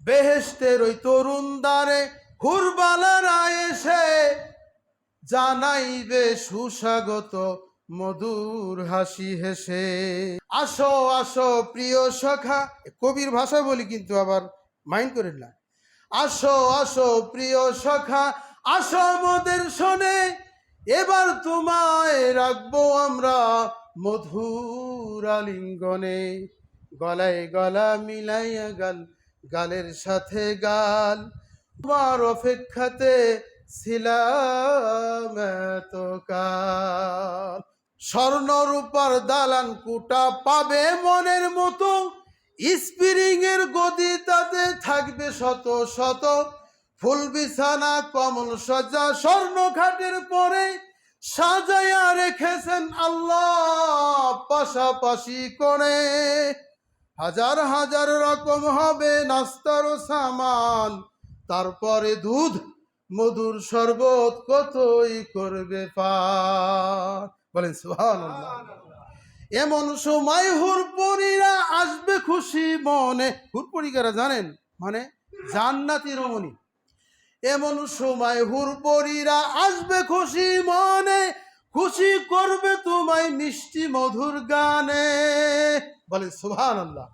বেহেশতের ওই তরুণ দ্বারে হুরবালারা এসে জানাইবে সুস্বাগত মধুর হাসি হেসে। আসো আসো প্রিয় সখা, কবির ভাষা বলি কিন্তু আবার মাইন্ড করেন না। আসো আসো প্রিয় সখা, আসো মোদের শোনে, এবার তোমায় রাখবো আমরা মধুর আলিঙ্গনে। গলায় গলা মিলাইয়া গাল, গালের সাথে গাল, তোমার অপেক্ষাতে ছিলাম এতকাল। স্বর্ণ রূপার দালান কুটা পাবে মনের মতো, স্প্রিং এর গদি তাতে থাকবে শত শত, ফুল বিছানা কমল সজ্জা স্বর্ণ খাটের পরে সাজাইয়া রেখেছেন আল্লাহ পাশাপাশি করে। হাজার হাজার রকম হবে নাস্তার সামান, তারপরে দুধ মধুর শরবত কতই করবে পার। বলেন সুবহানাল্লাহ। এমন সময় হুরপরীরা আসবে খুশি মনে। হুরপরীরা জানেন মানে জান্নাতি রমণী। এমন সময় হুরপরীরা আসবে খুশি মনে, খুশি করবে তোমায় মিষ্টি মধুর গানে। বলে সুবহানাল্লাহ।